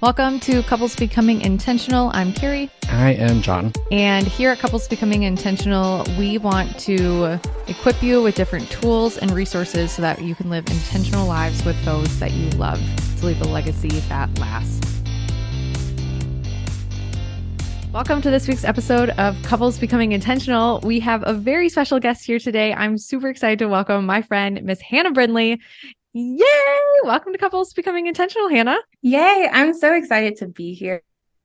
Welcome to Couples Becoming Intentional. I'm Carrie. I am John. And here at Couples Becoming Intentional, we want to equip you with different tools and resources so that you can live intentional lives with those that you love to leave a legacy that lasts. Welcome to this week's episode of Couples Becoming Intentional. We have a very special guest here today. I'm super excited to welcome my friend, Miss Hannah Brindley. Yay! Welcome to Couples Becoming Intentional, Hannah. Yay! I'm so excited to be here.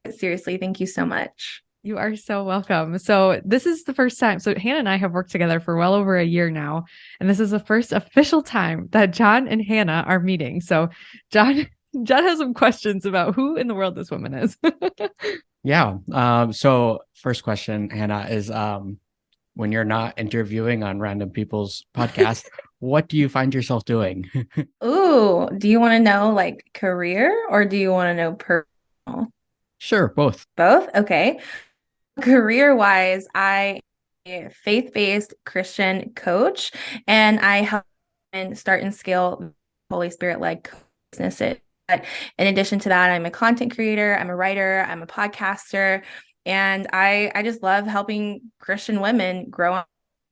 Seriously, thank you so much. You are so welcome. So this is the first time. So Hannah and I have worked together for well over a year now. And this is the first official time that John and Hannah are meeting. So John has some questions about who in the world this woman is. Yeah. So first question, Hannah, is when you're not interviewing on random people's podcasts, what do you find yourself doing? Ooh, do you want to know like career or do you want to know personal? Sure, both. Both? Okay. Career-wise, I am a faith-based Christian coach, and I help and start and scale Holy Spirit-led businesses. But in addition to that, I'm a content creator, I'm a writer, I'm a podcaster, and I just love helping Christian women grow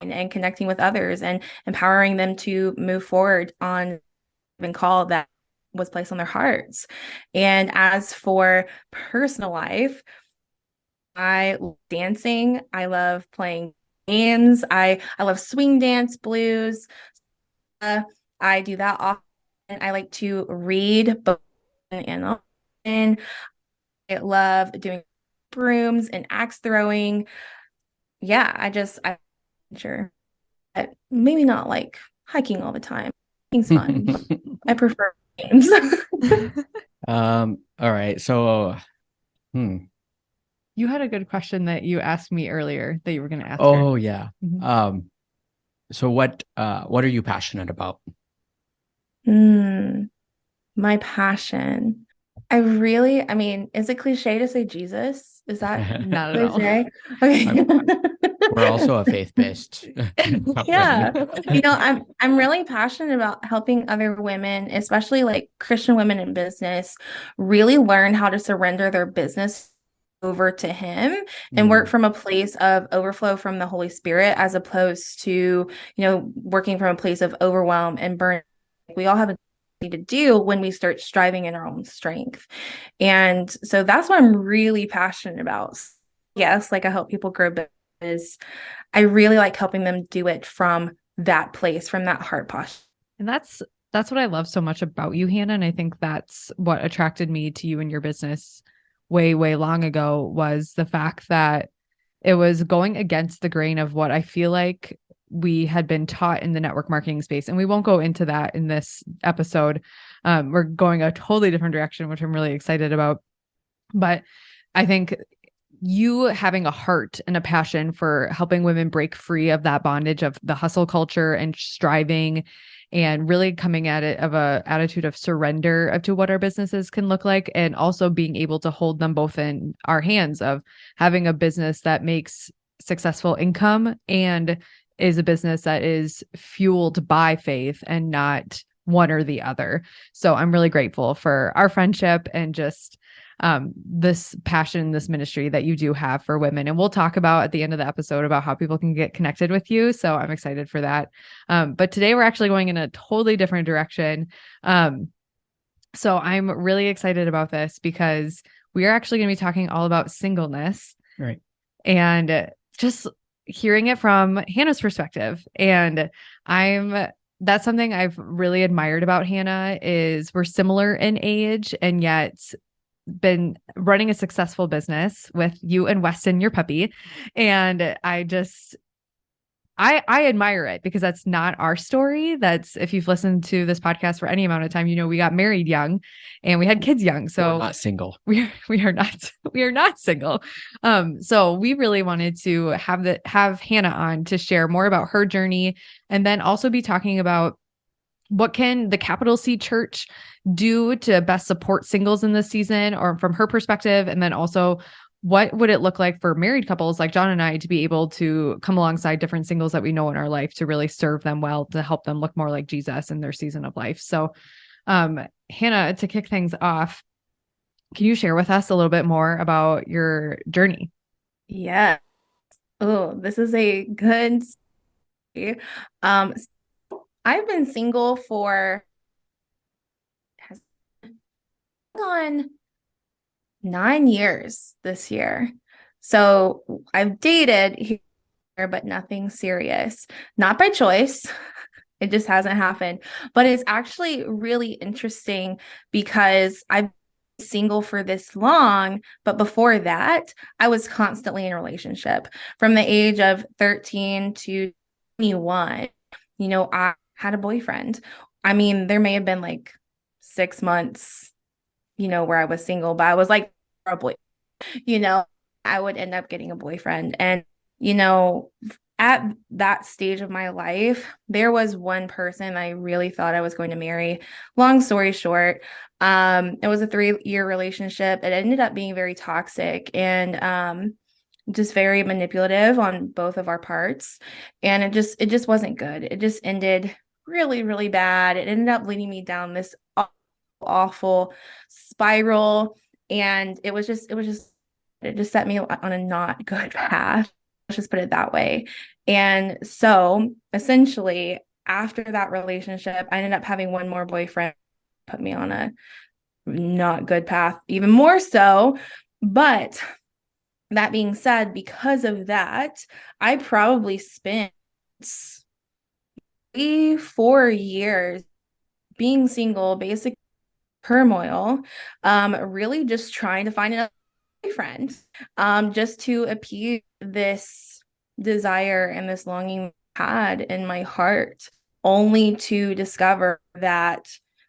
and connecting with others and empowering them to move forward on the call that was placed on their hearts. And as for personal life, I love dancing. I love playing games. I love swing dance, blues. I do that often. I like to read books and I love doing brooms and axe throwing. Yeah, I sure. But maybe not like hiking all the time. Hiking's fun. I prefer games. All right. So, You had a good question that you asked me earlier that you were going to ask her. Oh, yeah. Mm-hmm. So what are you passionate about? My passion. I mean, is it cliche to say Jesus? Is that not at cliche? all? Okay. We're also a faith-based. Yeah. I'm really passionate about helping other women, especially like Christian women in business, really learn how to surrender their business over to him and work from a place of overflow from the Holy Spirit, as opposed to, working from a place of overwhelm and burn. We all have a to do when we start striving in our own strength. And so that's what I'm really passionate about. Yes, like I help people grow business. I really like helping them do it from that place, from that heart posture. And that's what I love so much about you, Hannah. And I think that's what attracted me to you and your business way, way long ago, was the fact that it was going against the grain of what I feel like we had been taught in the network marketing space. And we won't go into that in this episode. We're going a totally different direction, which I'm really excited about. But I think you having a heart and a passion for helping women break free of that bondage of the hustle culture and striving, and really coming at it of a attitude of surrender to what our businesses can look like, and also being able to hold them both in our hands, of having a business that makes successful income and is a business that is fueled by faith and not one or the other. So I'm really grateful for our friendship and just this passion, this ministry that you do have for women. And we'll talk about at the end of the episode about how people can get connected with you. So I'm excited for that. But today we're actually going in a totally different direction. So I'm really excited about this because we are actually going to be talking all about singleness. Right. And just hearing it from Hannah's perspective. And that's something I've really admired about Hannah, is we're similar in age and yet been running a successful business with you and Weston, your puppy. And I admire it because that's not our story. That's, if you've listened to this podcast for any amount of time, we got married young and we had kids young. So we're not single. We are not single. So we really wanted to have Hannah on to share more about her journey, and then also be talking about what can the capital C church do to best support singles in this season, or from her perspective, and then also what would it look like for married couples like John and I to be able to come alongside different singles that we know in our life to really serve them well, to help them look more like Jesus in their season of life. So, Hannah, to kick things off, Can you share with us a little bit more about your journey? Yeah. Oh, this is a good story. Um, I've been single for has gone 9 years this year. So I've dated here, but nothing serious. Not by choice. It just hasn't happened. But it's actually really interesting because I've been single for this long, but before that, I was constantly in a relationship. From the age of 13 to 21, I had a boyfriend. I mean, there may have been like 6 months, where I was single, but I was like a boy, you know, I would end up getting a boyfriend. And, you know, at that stage of my life, there was one person I really thought I was going to marry. Long story short, it was a 3-year relationship. It ended up being very toxic and just very manipulative on both of our parts. And it just wasn't good. It just ended really, really bad. It ended up leading me down this awful spiral. And it just set me on a not good path. Let's just put it that way. And so essentially, after that relationship, I ended up having one more boyfriend, put me on a not good path, even more so. But that being said, because of that, I probably spent 4 years being single, basic turmoil, really just trying to find a boyfriend, just to appease this desire and this longing I had in my heart, only to discover that,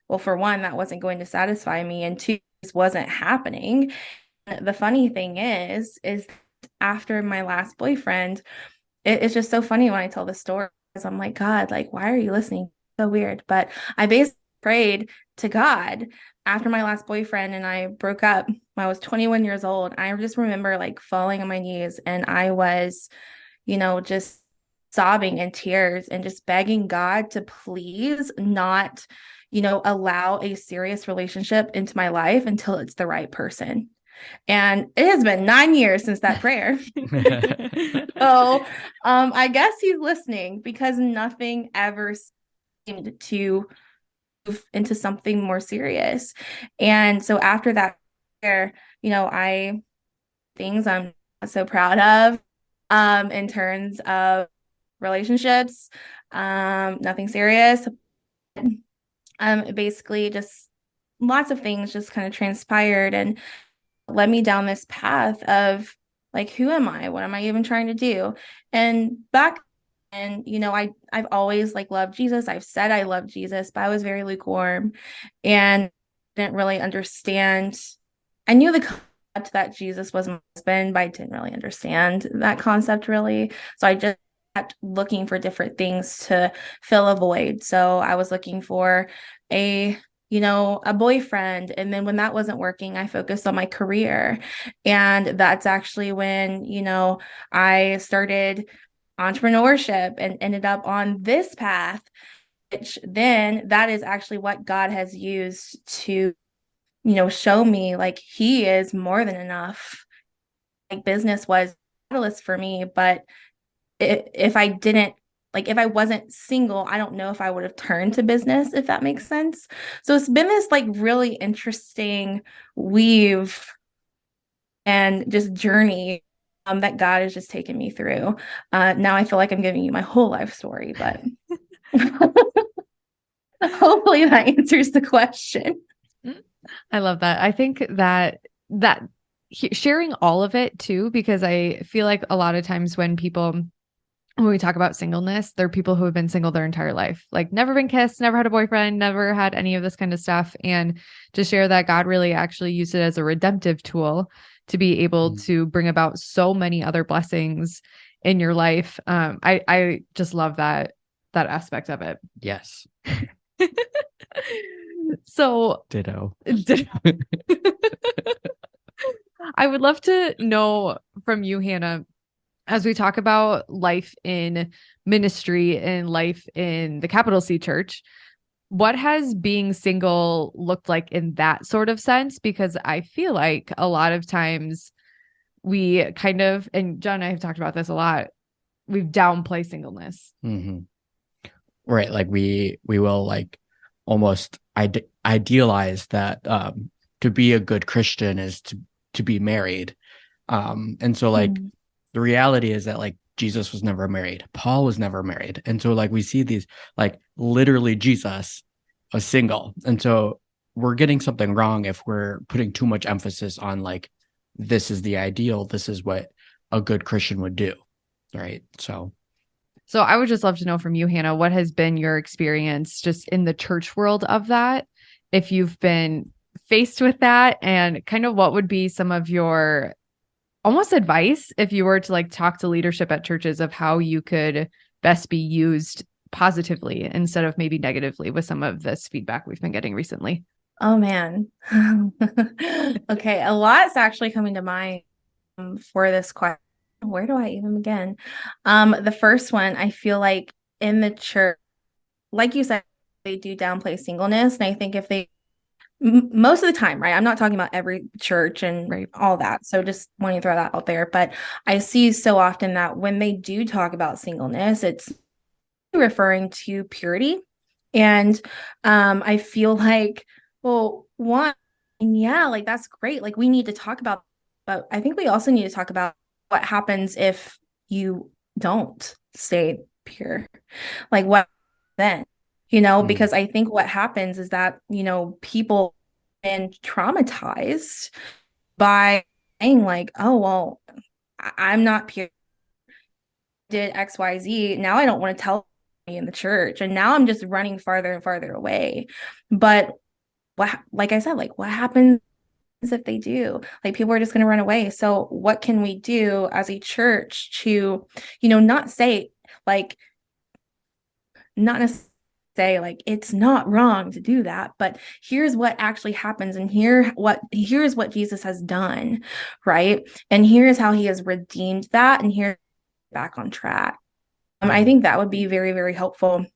well, for one, that wasn't going to satisfy me, and two, this wasn't happening. The funny thing is after my last boyfriend, it's just so funny when I tell the story, because I'm like, God, like, why are you listening? So weird. But I basically prayed to God after my last boyfriend and I broke up when I was 21 years old. I just remember like falling on my knees, and I was, just sobbing in tears and just begging God to please not, allow a serious relationship into my life until it's the right person. And it has been 9 years since that prayer. So I guess he's listening, because nothing ever seemed to move into something more serious. And so after that prayer, I things I'm not so proud of in terms of relationships, nothing serious. Basically just lots of things just kind of transpired and led me down this path of like, who am I? What am I even trying to do? And back then, I've always like loved Jesus. I've said I love Jesus, but I was very lukewarm and didn't really understand. I knew the concept that Jesus was my husband, but I didn't really understand that concept really. So I just kept looking for different things to fill a void. So I was looking for a a boyfriend. And then when that wasn't working, I focused on my career. And that's actually when, I started entrepreneurship and ended up on this path, which then that is actually what God has used to, show me like he is more than enough. Like business was a catalyst for me, but if I didn't, like if I wasn't single, I don't know if I would have turned to business, if that makes sense. So it's been this like really interesting weave and just journey that God has just taken me through. Now I feel like I'm giving you my whole life story, but hopefully that answers the question. I love that. I think that sharing all of it too, because I feel like a lot of times when we talk about singleness, there are people who have been single their entire life, like never been kissed, never had a boyfriend, never had any of this kind of stuff. And to share that God really actually used it as a redemptive tool to be able to bring about so many other blessings in your life. I just love that aspect of it. Yes. So Ditto. I would love to know from you, Hannah, as we talk about life in ministry and life in the capital C church, what has being single looked like in that sort of sense? Because I feel like a lot of times we kind of, and John and I have talked about this a lot, we've downplay singleness. Mm-hmm. Right. Like we will like almost idealize that to be a good Christian is to be married. And so like the reality is that like Jesus was never married. Paul was never married. And so like we see these like literally Jesus was single. And so we're getting something wrong if we're putting too much emphasis on like this is the ideal, this is what a good Christian would do. Right. So I would just love to know from you, Hannah, what has been your experience just in the church world of that? If you've been faced with that, and kind of what would be some of your almost advice if you were to like talk to leadership at churches of how you could best be used positively instead of maybe negatively with some of this feedback we've been getting recently. Oh man. Okay, a lot's actually coming to mind for this question. Where do I even begin? The first one, I feel like in the church, like you said, they do downplay singleness. And I think if they, most of the time, right? I'm not talking about every church and all that. So just wanting to throw that out there. But I see so often that when they do talk about singleness, it's referring to purity. And I feel like, well, one, yeah, like that's great. Like we need to talk about, but I think we also need to talk about what happens if you don't stay pure. Like what then? Because I think what happens is that, people been traumatized by saying like, oh, well, I'm not pure, did XYZ. Now I don't want to tell me in the church. And now I'm just running farther and farther away. But like I said, like what happens if they do? Like people are just going to run away. So what can we do as a church to, not say like, not necessarily say like it's not wrong to do that, but here's what actually happens, and here's what Jesus has done, right? And here's how he has redeemed that, and here's back on track. I think that would be very, very helpful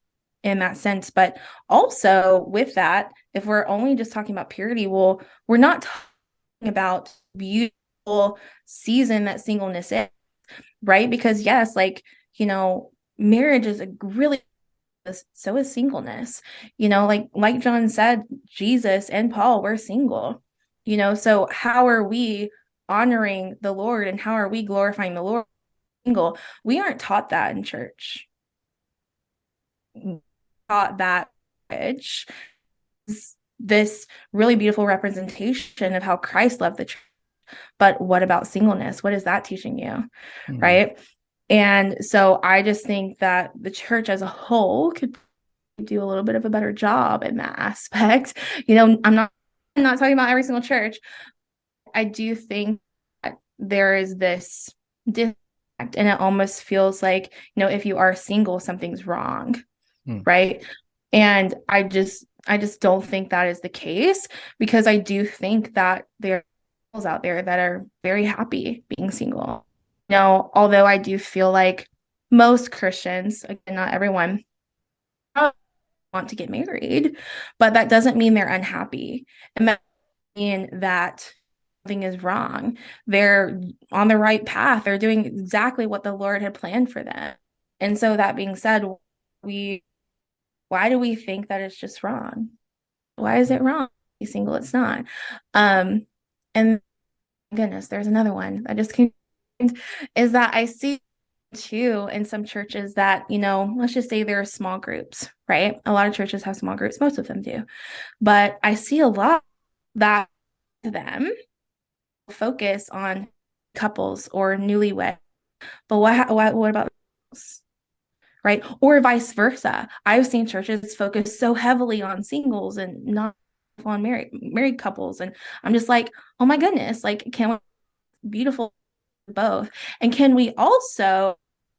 in that sense. But also with that, if we're only just talking about purity, well, we're not talking about beautiful season that singleness is, right? Because yes, like, marriage is a really, so is singleness, like John said, Jesus and Paul were single, so how are we honoring the Lord and how are we glorifying the Lord single? We aren't taught that in church. Taught that marriage is this really beautiful representation of how Christ loved the church. But what about singleness? What is that teaching you? Right? And so I just think that the church as a whole could do a little bit of a better job in that aspect. I'm not talking about every single church. I do think that there is this disconnect, and it almost feels like, if you are single, something's wrong, right? And I just don't think that is the case, because I do think that there are people out there that are very happy being single. Although I do feel like most Christians, again, not everyone, want to get married, but that doesn't mean they're unhappy. And that mean that something is wrong. They're on the right path. They're doing exactly what the Lord had planned for them. And so that being said, why do we think that it's just wrong? Why is it wrong? Be single, it's not. And goodness, there's another one that just came, is that I see too in some churches that, let's just say there are small groups, right? A lot of churches have small groups, most of them do. But I see a lot that them focus on couples or newlywed. But what about this? Right? Or vice versa. I've seen churches focus so heavily on singles and not on married couples. And I'm just like, oh my goodness, like, can we beautiful both? And can we also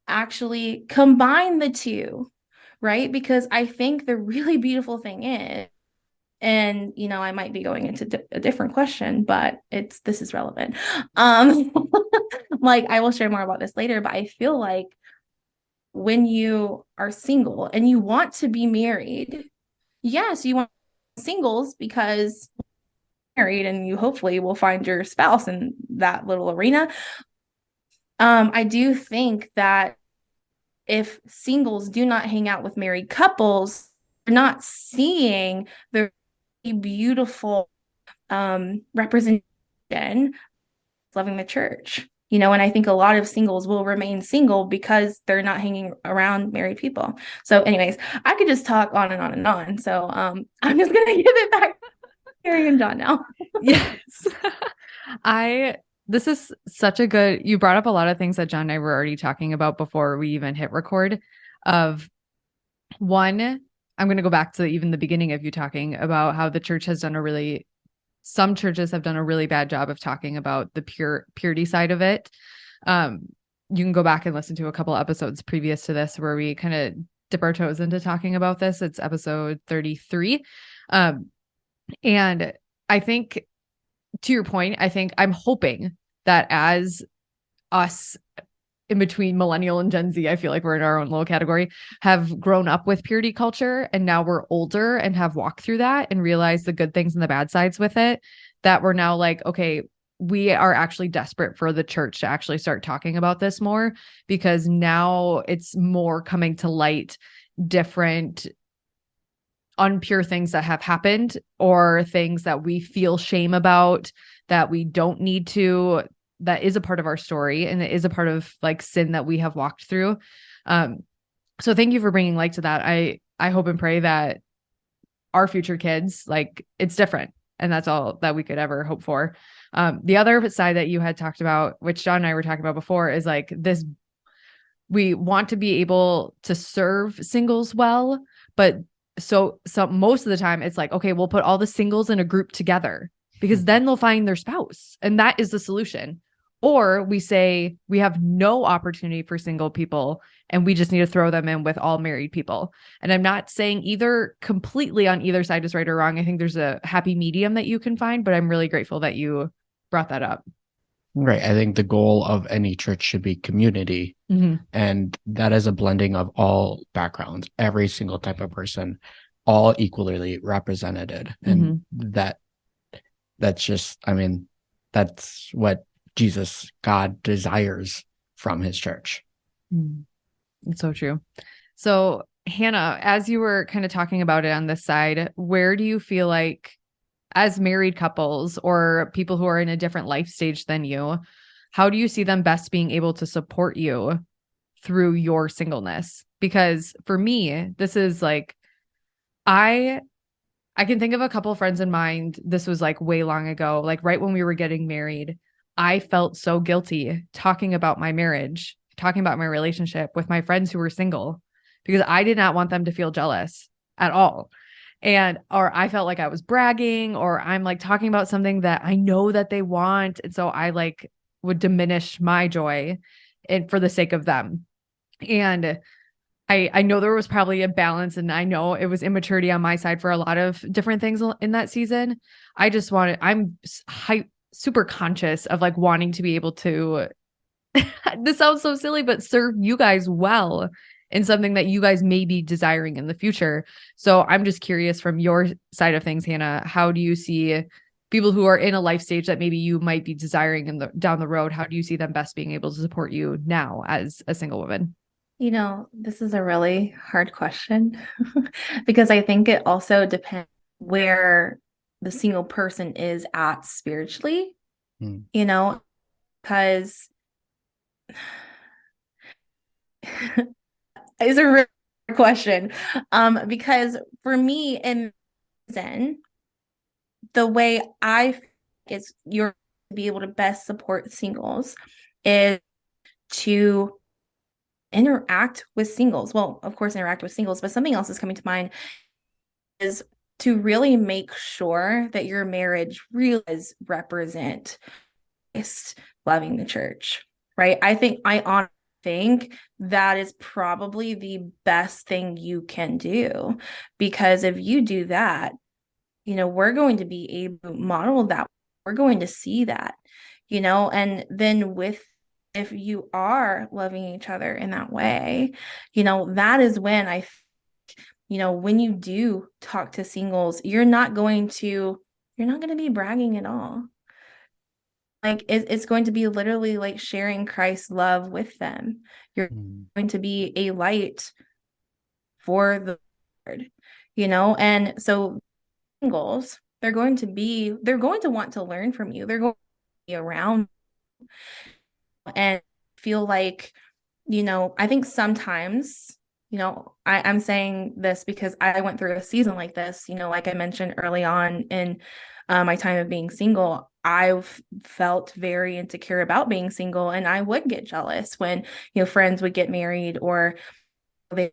actually combine the two, right? Because I think the really beautiful thing is, and I might be going into a different question, but this is relevant. Like I will share more about this later, but I feel like when you are single and you want to be married, yes, you want singles because married and you hopefully will find your spouse in that little arena. I do think that if singles do not hang out with married couples, they're not seeing the beautiful representation loving the church. And I think a lot of singles will remain single because they're not hanging around married people. So, anyways, I could just talk on and on and on. So, I'm just gonna give it back to Carrie and John now. Yes. This is such a good, you brought up a lot of things that John and I were already talking about before we even hit record. Of one, I'm going to go back to even the beginning of you talking about how the church has done some churches have done a really bad job of talking about the purity side of it. You can go back and listen to a couple episodes previous to this where we kind of dip our toes into talking about this. It's episode 33. And I think, to your point, I'm hoping that as us in between millennial and Gen Z, I feel like we're in our own little category, have grown up with purity culture, and now we're older and have walked through that and realized the good things and the bad sides with it, that we're now like, okay, we are actually desperate for the church to actually start talking about this more, because now it's more coming to light different unpure things that have happened or things that we feel shame about that we don't need to, that is a part of our story and it is a part of like sin that we have walked through. So thank you for bringing light to that. I hope and pray that our future kids, like, it's different, and that's all that we could ever hope for. The other side that you had talked about, which John and I were talking about before, is like this, we want to be able to serve singles well, but so most of the time it's like, okay, we'll put all the singles in a group together because then they'll find their spouse, and that is the solution. Or we say we have no opportunity for single people and we just need to throw them in with all married people. And I'm not saying either completely on either side is right or wrong. I think there's a happy medium that you can find, but I'm really grateful that you brought that up. Right. I think the goal of any church should be community. Mm-hmm. And that is a blending of all backgrounds, every single type of person, all equally represented. And that's just, I mean, that's what Jesus, God, desires from his church. It's so true. So, Hannah, as you were kind of talking about it on this side, where do you feel like, as married couples or people who are in a different life stage than you, how do you see them best being able to support you through your singleness? Because for me, this is like, I can think of a couple of friends in mind. This was like way long ago, like right when we were getting married. I felt so guilty talking about my marriage, talking about my relationship with my friends who were single, because I did not want them to feel jealous at all. Or I felt like I was bragging, or I'm like talking about something that I know that they want. And so I like would diminish my joy for the sake of them. And I know there was probably a balance, and I know it was immaturity on my side for a lot of different things in that season. I'm super conscious of like wanting to be able to, this sounds so silly, but serve you guys well in something that you guys may be desiring in the future. So I'm just curious, from your side of things, Hannah, how do you see people who are in a life stage that maybe you might be desiring down the road? How do you see them best being able to support you now as a single woman? This is a really hard question because I think it also depends where the single person is at spiritually, because it's a real question. Because for me, in Zen, the way is you're to be able to best support singles is to interact with singles. Well, of course, interact with singles, but something else is coming to mind is to really make sure that your marriage really does represent Christ loving the church, right? I honestly think that is probably the best thing you can do, because if you do that, we're going to be able to model that. We're going to see that, and then if you are loving each other in that way, that is when I think when you do talk to singles, you're not going to be bragging at all. Like it's going to be literally like sharing Christ's love with them. You're going to be a light for the Lord, and so singles, they're going to want to learn from you. They're going to be around and feel like, I think sometimes, I'm saying this because I went through a season like this, like I mentioned early on in my time of being single. I've felt very insecure about being single, and I would get jealous when, friends would get married or they,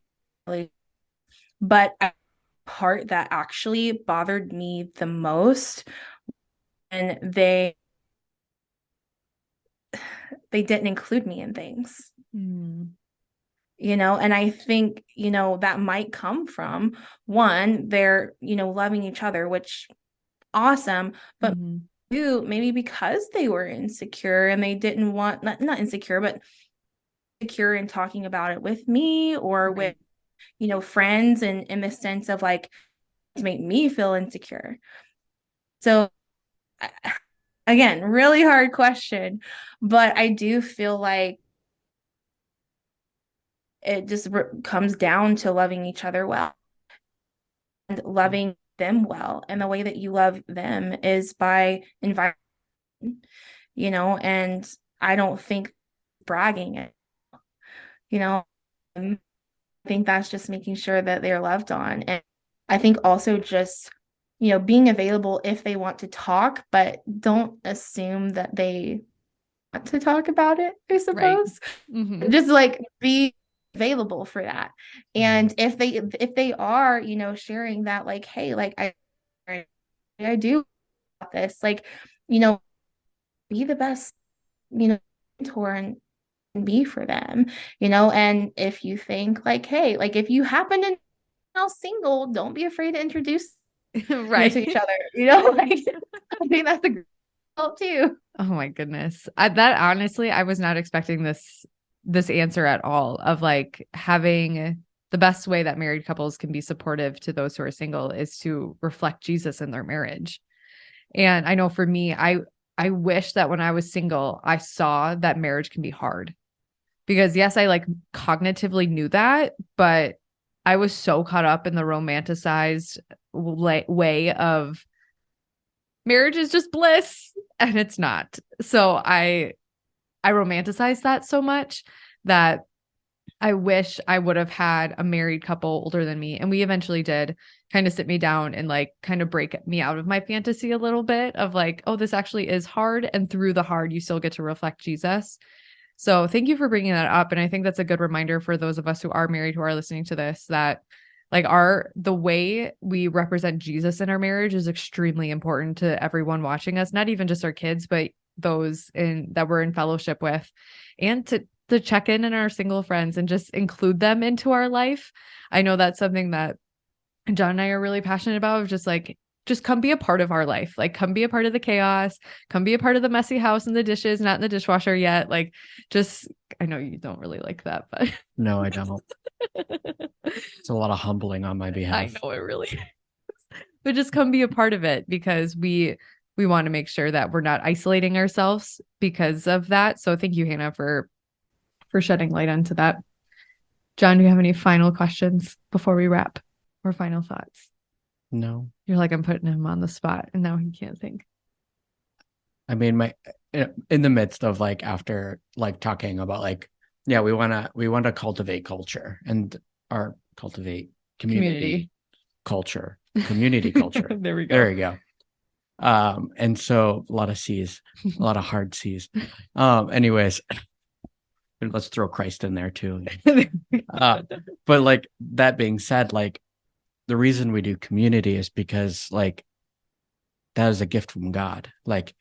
but a part that actually bothered me the most, and they didn't include me in things. And I think, that might come from one, they're, loving each other, which awesome. But two, maybe because they were insecure and they didn't want, not insecure, but secure in talking about it with me or with, friends, and in the sense of like, to make me feel insecure. So again, really hard question, but I do feel like it just comes down to loving each other well and loving them well. And the way that you love them is by inviting, and I don't think bragging it, I think that's just making sure that they're loved on. And I think also just, being available if they want to talk, but don't assume that they want to talk about it, I suppose. Right. Just like be available for that. And if they are, sharing that, like, hey, like I do about this, like, be the best, mentor and be for them, and if you think like, hey, like if you happen to now single, don't be afraid to introduce right to each other, like I think that's a good help too. Oh my goodness. That honestly, I was not expecting this answer at all, of like having the best way that married couples can be supportive to those who are single is to reflect Jesus in their marriage. And I know for me, I wish that when I was single, I saw that marriage can be hard, because yes, I like cognitively knew that, but I was so caught up in the romanticized way of marriage is just bliss, and it's not. So I romanticized that so much that I wish I would have had a married couple older than me. And we eventually did kind of sit me down and like kind of break me out of my fantasy a little bit of like, oh, this actually is hard. And through the hard, you still get to reflect Jesus. So thank you for bringing that up. And I think that's a good reminder for those of us who are married, who are listening to this, that like the way we represent Jesus in our marriage is extremely important to everyone watching us, not even just our kids, but those that we're in fellowship with, and to check in our single friends and just include them into our life. I know that's something that John and I are really passionate about, of just come be a part of our life. Like, come be a part of the chaos, come be a part of the messy house and the dishes, not in the dishwasher yet. Like, just, I know you don't really like that, but no, I don't. It's a lot of humbling on my behalf. I know it really is. But just come be a part of it, because we want to make sure that we're not isolating ourselves because of that. So thank you, Hannah, for shedding light onto that. John, do you have any final questions before we wrap, or final thoughts? No. You're like, I'm putting him on the spot and now he can't think. I mean, in the midst of like, after like talking about like, yeah, we want to cultivate culture and cultivate community culture, community culture. There we go. There you go. And so a lot of C's, a lot of hard C's. Anyways, let's throw Christ in there too. But like, that being said, like, the reason we do community is because like that is a gift from God. Like,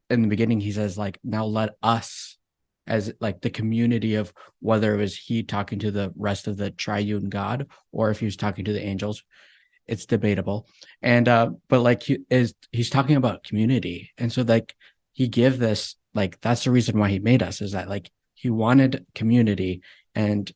in the beginning, he says like, now let us, as like the community of, whether it was he talking to the rest of the triune God or if he was talking to the angels, it's debatable. And but like he's talking about community. And so like he gave this, like, that's the reason why he made us, is that like he wanted community, and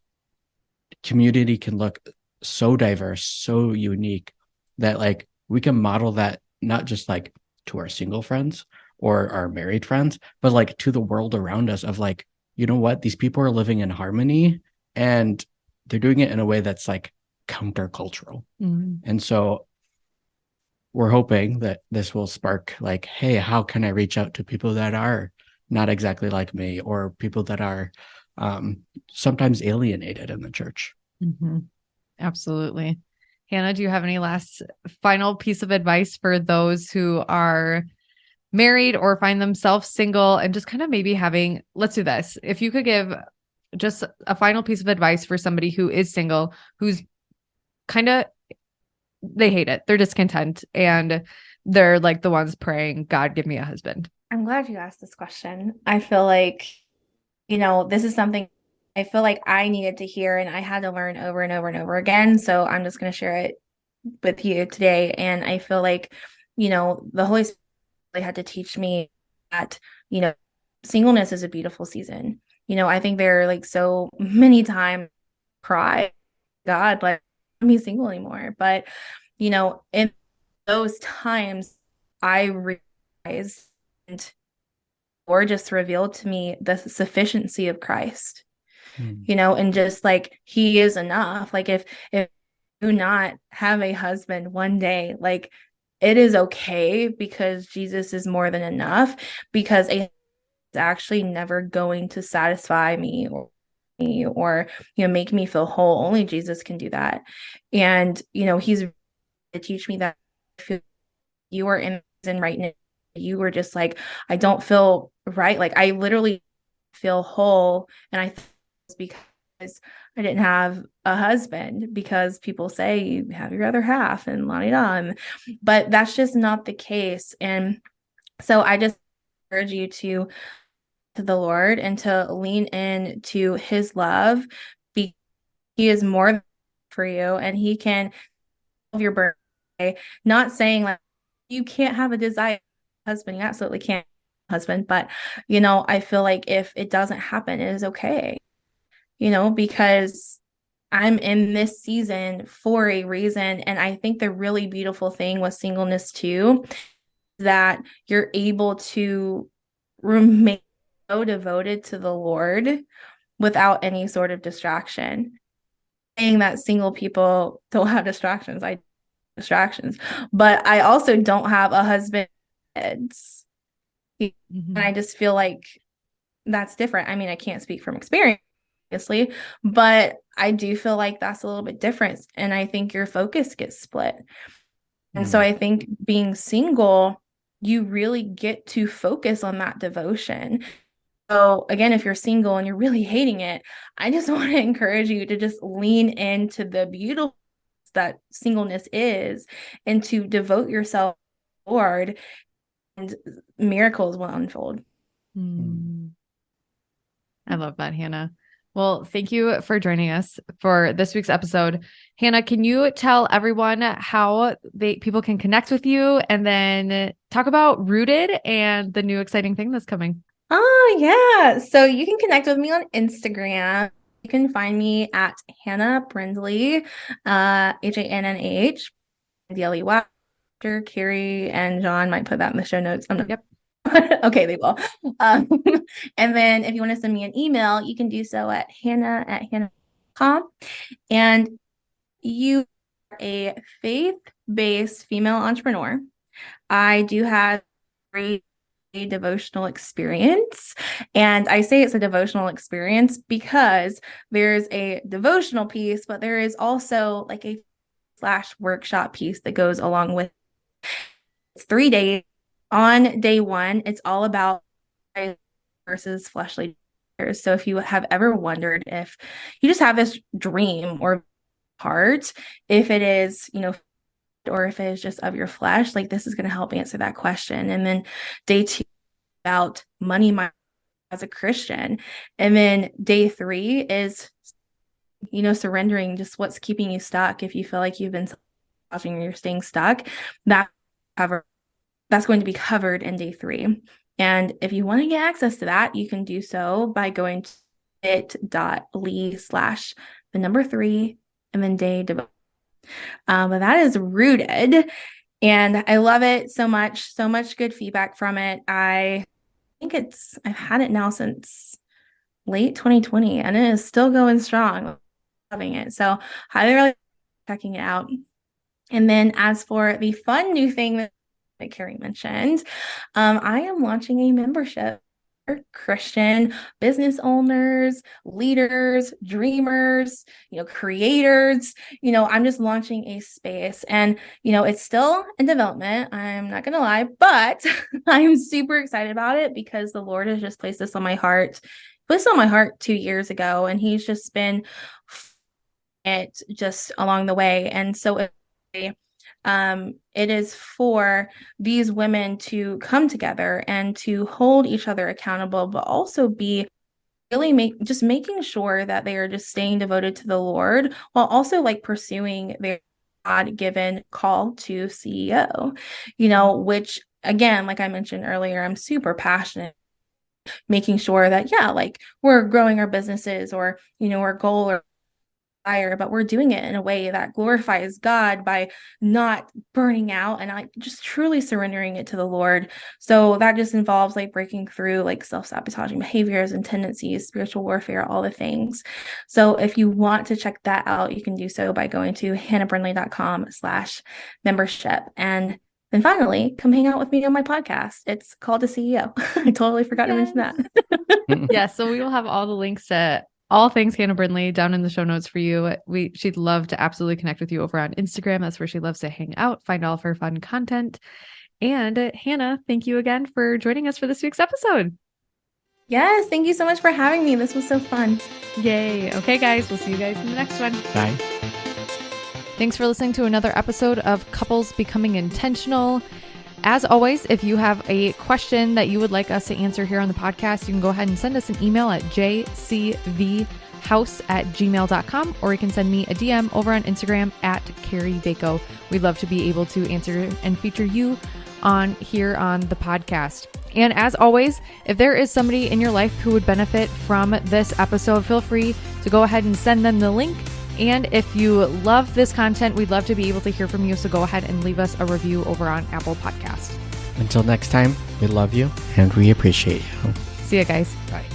community can look so diverse, so unique that like we can model that not just like to our single friends or our married friends, but like to the world around us of like, you know what, these people are living in harmony and they're doing it in a way that's like countercultural. And so we're hoping that this will spark like, hey, how can I reach out to people that are not exactly like me, or people that are sometimes alienated in the church? Absolutely. Hannah, do you have any last final piece of advice for those who are married or find themselves single and just kind of maybe having, let's do this. If you could give just a final piece of advice for somebody who is single, who's kind of, they hate it, they're discontent, and they're like the ones praying, God, give me a husband. I'm glad you asked this question. I feel like, this is something I feel like I needed to hear and I had to learn over and over and over again. So I'm just going to share it with you today. And I feel like, the Holy Spirit had to teach me that, singleness is a beautiful season. I think there are like so many times cry, God, like, I'm not single anymore. But, in those times, I realized, and Lord just revealed to me the sufficiency of Christ, and just like He is enough. Like if you do not have a husband one day, like it is okay, because Jesus is more than enough, because it's actually never going to satisfy me or make me feel whole. Only Jesus can do that. And He's to teach me that if you are in right now, you were just like, I don't feel right. Like I literally feel whole. And I think it's because I didn't have a husband, because people say you have your other half and la da da. But that's just not the case. And so I just encourage you to the Lord and to lean in to His love, because He is more for you, and He can solve your burden. Not saying like you can't have a desired husband. You absolutely can't have a husband. But, I feel like if it doesn't happen, it is okay, because I'm in this season for a reason. And I think the really beautiful thing with singleness too, that you're able to remain so devoted to the Lord without any sort of distraction. Saying that single people don't have distractions. But I also don't have a husband. And I just feel like that's different. I mean, I can't speak from experience, obviously, but I do feel like that's a little bit different. And I think your focus gets split. And so I think being single, you really get to focus on that devotion. So again, if you're single and you're really hating it, I just want to encourage you to just lean into the beautiful that singleness is, and to devote yourself to the Lord, and miracles will unfold. I love that, Hannah. Well, thank you for joining us for this week's episode. Hannah, can you tell everyone how people can connect with you, and then talk about Rooted and the new exciting thing that's coming? Oh, yeah. So you can connect with me on Instagram. You can find me at Hannah Brindley, Hannah Dley. Carrie and John might put that in the show notes. Yep. Okay, they will. And then if you want to send me an email, you can do so at hannah@hannah.com. And you are a faith-based female entrepreneur. I do have a devotional experience. And I say it's a devotional experience because there's a devotional piece, but there is also like a /workshop piece that goes along with it. It's 3 days. On day one, it's all about versus fleshly desires. So if you have ever wondered if you just have this dream or heart, if it is, or if it is just of your flesh, like this is going to help answer that question. And then day 2 about money mindset as a Christian. And then day 3 is, surrendering just what's keeping you stuck. If you feel like you've been watching or you're staying stuck, that's going to be covered in day 3. And if you want to get access to that, you can do so by going to bit.ly/3 and then day But that is Rooted. And I love it so much good feedback from it. I think I've had it now since late 2020 and it is still going strong. Loving it. So highly really checking it out. And then as for the fun new thing that Carrie mentioned, I am launching a membership for Christian business owners, leaders, dreamers, creators. I'm just launching a space and, it's still in development. I'm not going to lie, but I'm super excited about it because the Lord has just placed 2 years ago, and he's just been it just along the way. And so it is for these women to come together and to hold each other accountable, but also be really making sure that they are just staying devoted to the Lord while also like pursuing their God-given call to CEO, which again, like I mentioned earlier, I'm super passionate making sure that, like we're growing our businesses or, our goal or but we're doing it in a way that glorifies God by not burning out and like just truly surrendering it to the Lord. So that just involves like breaking through like self-sabotaging behaviors and tendencies, spiritual warfare, all the things. So if you want to check that out, you can do so by going to hannahbrindley.com/membership. And then finally, come hang out with me on my podcast. It's called The CEO. I totally forgot to mention that. Yes. So we will have all the links to all things Hannah Brindley down in the show notes for you. She'd love to absolutely connect with you over on Instagram. That's where she loves to hang out, find all of her fun content. And Hannah, thank you again for joining us for this week's episode. Yes, thank you so much for having me. This was so fun. Yay. Okay, guys, we'll see you guys in the next one. Bye. Thanks for listening to another episode of Couples Becoming Intentional. As always, if you have a question that you would like us to answer here on the podcast, you can go ahead and send us an email at jcvhouse@gmail.com, or you can send me a DM over on Instagram at Carrie Bako. We'd love to be able to answer and feature you on here on the podcast. And as always, if there is somebody in your life who would benefit from this episode, feel free to go ahead and send them the link. And if you love this content, we'd love to be able to hear from you. So go ahead and leave us a review over on Apple Podcast. Until next time, we love you and we appreciate you. See you guys. Bye.